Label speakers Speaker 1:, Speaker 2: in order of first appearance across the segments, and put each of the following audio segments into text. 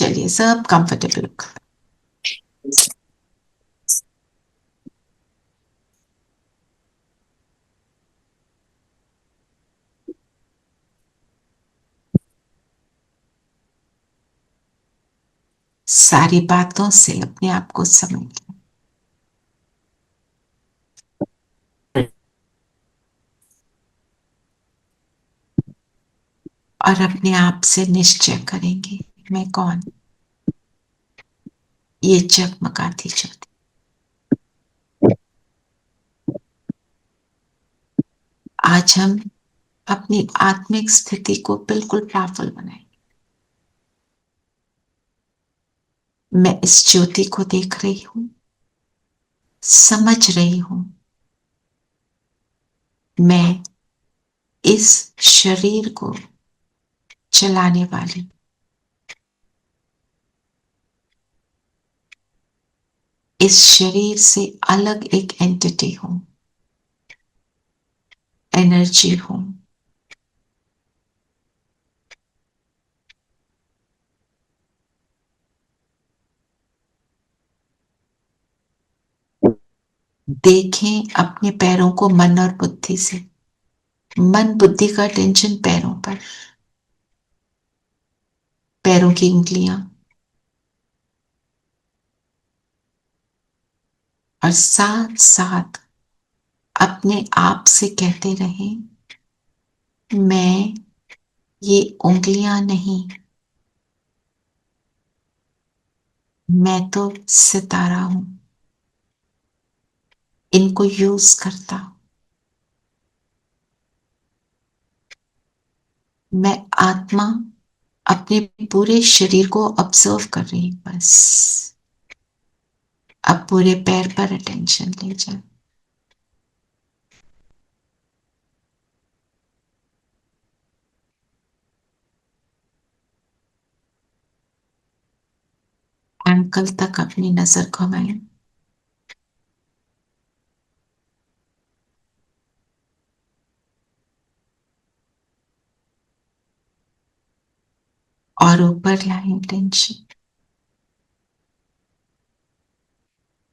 Speaker 1: चलिए सब कंफर्टेबल होगा। सारी बातों से अपने आप को समझ और अपने आप से निश्चय करेंगे, मैं कौन? ये जगमगाती ज्योति। आज हम अपनी आत्मिक स्थिति को बिल्कुल पावरफुल बनाएंगे। मैं इस ज्योति को देख रही हूं, समझ रही हूं। मैं इस शरीर को चलाने वाली, इस शरीर से अलग एक एंटिटी हूं, एनर्जी हूं। देखें अपने पैरों को मन और बुद्धि से। मन बुद्धि का टेंशन पैरों पर, पैरों की उंगलियां, और साथ साथ अपने आप से कहते रहें, मैं ये उंगलियां नहीं, मैं तो सितारा हूं, इनको यूज करता। मैं आत्मा अपने पूरे शरीर को ऑब्जर्व कर रही हूं बस। अब पूरे पैर पर अटेंशन ले जाए। एंकल तक अपनी नजर घुमाएं। और ऊपर लाएं टेंशन।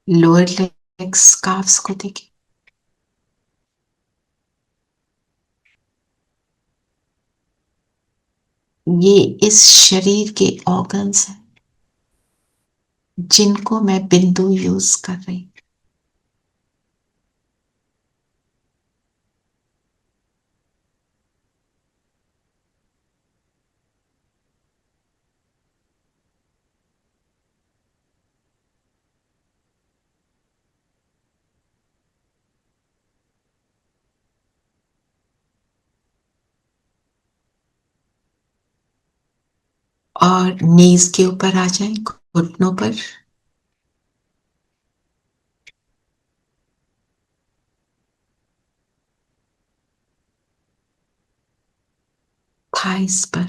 Speaker 1: लोअर लेग्स काफ्स को देखें। ये इस शरीर के ऑर्गन्स हैं जिनको मैं बिंदु यूज कर रही। और नीज के ऊपर आ जाएं, घुटनों पर। थाइस पर।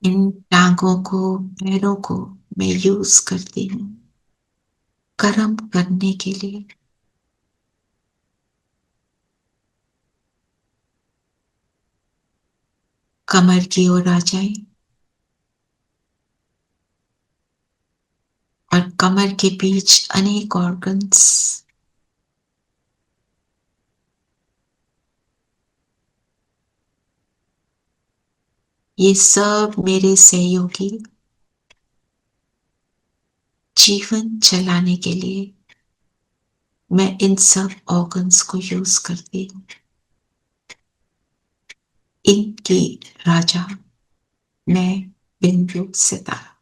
Speaker 1: इन टांगों को, पैरों को मैं यूज करती हूँ कर्म करने के लिए। कमर की ओर आ जाएं और कमर के बीच अनेक ऑर्गन्स। ये सब मेरे सहयोगी, जीवन चलाने के लिए मैं इन सब ऑर्गन्स को यूज करती हूँ। इनकी राजा मैं, बिंदु सितारा।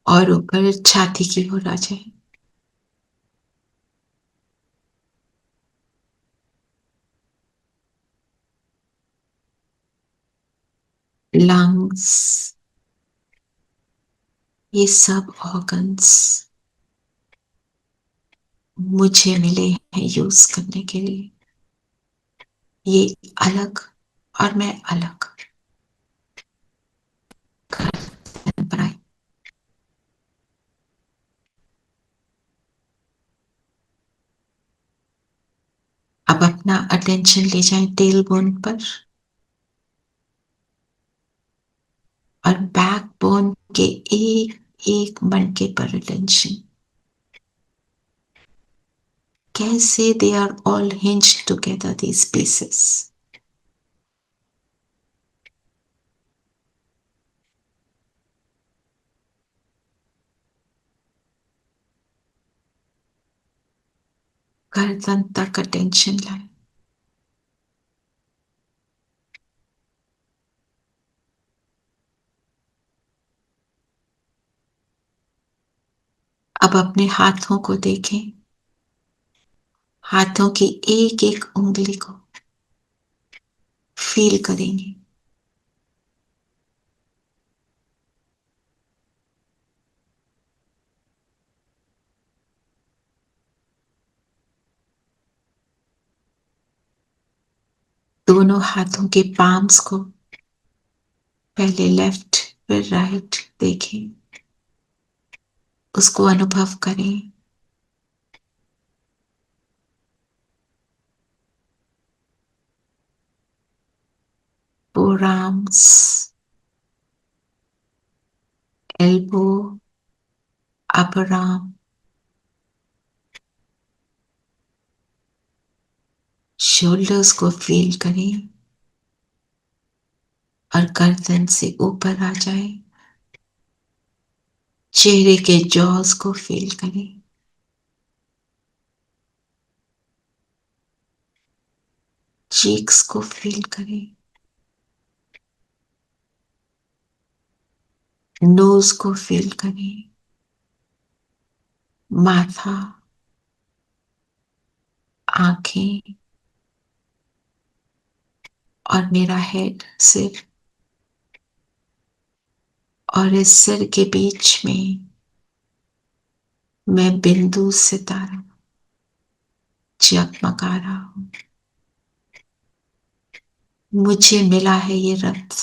Speaker 1: और ऊपर छाती की ओर आ जाए। लंग्स, ये सब ऑर्गन्स मुझे मिले हैं यूज करने के लिए। ये अलग और मैं अलग बनाई। अब अपना अटेंशन ले जाएं टेल बोन पर और बैक बोन के एक एक मणके पर अटेंशन। कैसे they are all hinged together these pieces. गर्दन तक अटेंशन लाए। अब अपने हाथों को देखें, हाथों की एक एक उंगली को फील करेंगे। दोनों हाथों के पाम्स को पहले लेफ्ट फिर राइट देखें, उसको अनुभव करें। Forearms, elbow, upper arm, shoulders को फील करें और गर्दन से ऊपर आ जाए। चेहरे के जॉज को फील करें। चीक्स को फील करें। नोज को फील करें। माथा, आंखें और मेरा हेड, सिर, और इस सिर के बीच में मैं बिंदु सितारा जगमगा रहा हूं। मुझे मिला है ये रथ,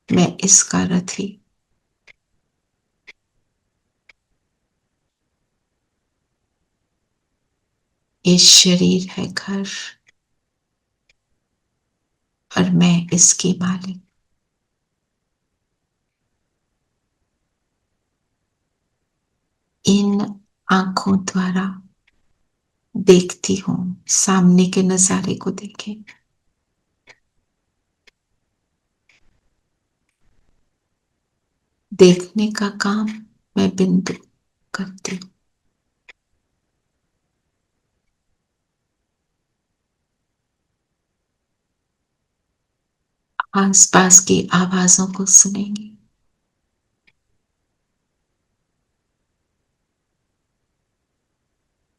Speaker 1: मैं इसका रथी। ये शरीर है घर और मैं इसकी मालिक। इन आंखों द्वारा देखती हूं, सामने के नजारे को देखें। देखने का काम मैं बिंदु करती हूं। आसपास की आवाजों को सुनेंगे।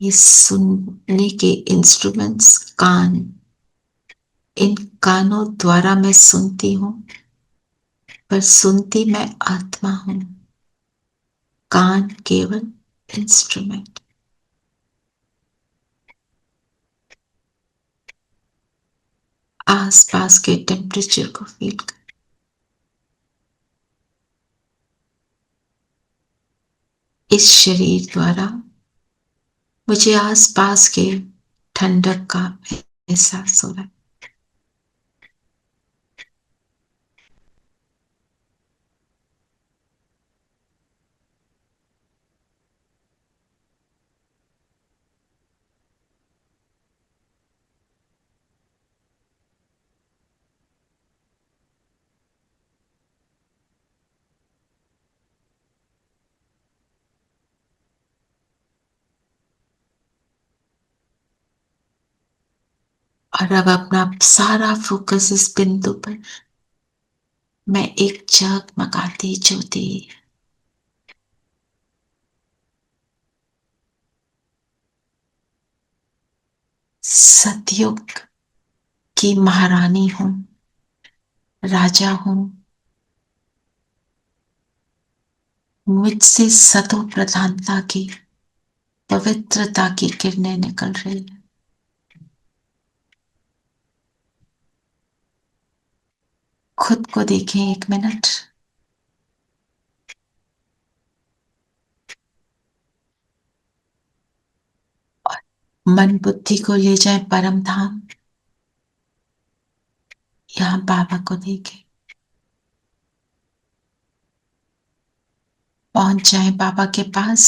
Speaker 1: ये सुनने के इंस्ट्रूमेंट्स कान, इन कानों द्वारा मैं सुनती हूं, पर सुनती मैं आत्मा हूं। कान केवल इंस्ट्रूमेंट। आसपास के टेम्परेचर को फील कर। इस शरीर द्वारा मुझे आसपास के ठंडक का एहसास हो रहा है। और अब अपना सारा फोकस इस बिंदु पर। मैं एक जगमगाती ज्योति, सतयुग की महारानी हूं। राजा हूं, मुझसे सतो प्रधानता की, पवित्रता की किरणें निकल रही है। खुद को देखें 1 मिनट। और मन बुद्धि को ले जाए परम धाम। यहां बाबा को देखें, पहुंच जाए बाबा के पास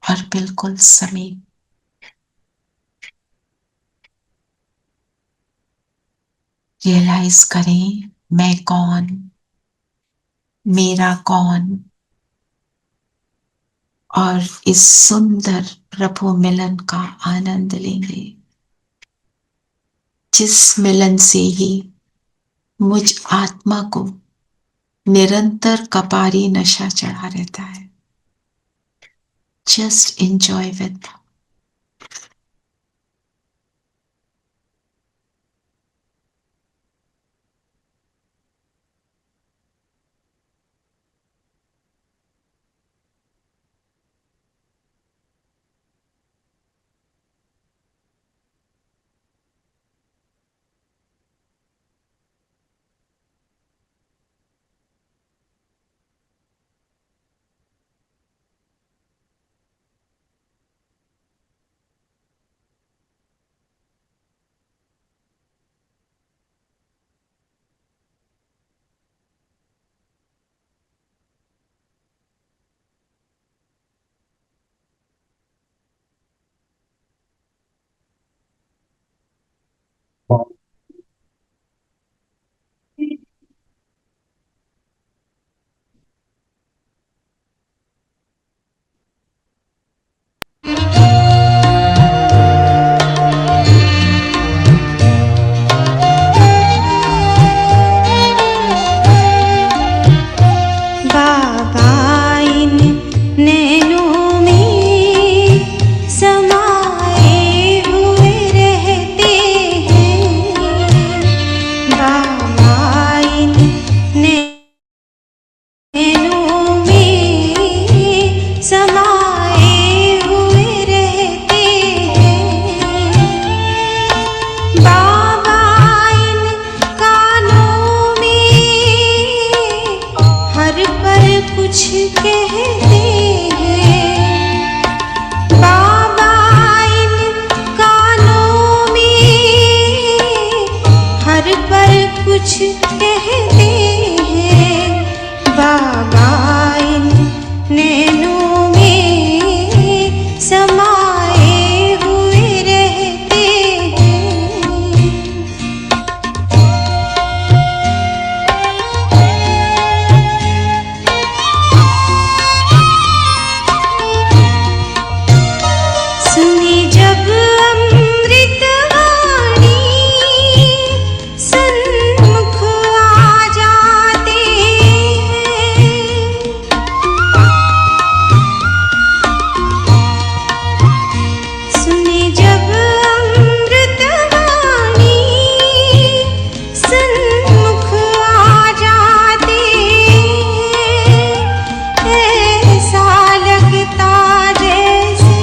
Speaker 1: और बिल्कुल समीप। रियलाइज करें मैं कौन, मेरा कौन, और इस सुंदर प्रभु मिलन का आनंद लेंगे, जिस मिलन से ही मुझ आत्मा को निरंतर कपारी नशा चढ़ा रहता है। Just enjoy with.
Speaker 2: बाबा इन नैनों में समाए हुए रहते हैं। बाबा इन नैनों में समाए हुए रहते हैं। बाबा इन कानों में हर पल कुछ कहते हैं। बाबा इन कानों में हर पल कुछ कहते हैं। बाबा इन नैनों में समाए हुए रहते हैं। सुनी जब अमृत वाणी सन्मुख आ जाते हैं। सुनी जब अमृत वाणी सन्मुख आ जाते हैं। ऐसा लगता जैसे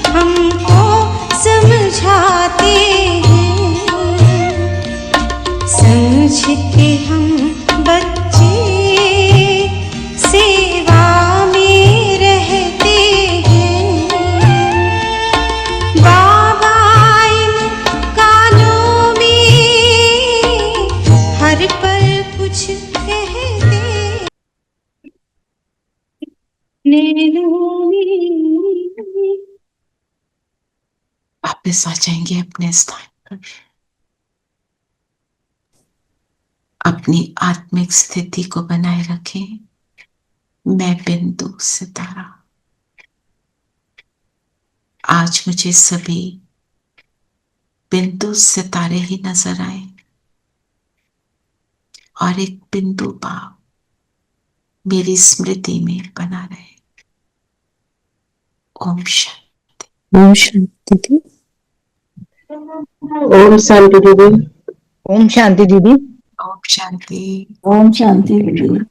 Speaker 2: हमको समझाते हैं। समझ के हम बच्चे सेवा में रहते हैं। बाबा इन कानों में हर पल कुछ कहते हैं। नैनों में
Speaker 1: वापस आ जाएंगे अपने स्थान पर। अपनी आत्मिक स्थिति को बनाए रखें। मैं बिंदु सितारा। आज मुझे सभी बिंदु सितारे ही नजर आए और एक बिंदु भाव मेरी स्मृति में बना रहे। ओम शांति।
Speaker 3: ओम शांति दीदी। ओम शांति दीदी। ओम शांति दीदी।
Speaker 1: ओम शांति।
Speaker 4: ओम शांति दीदी।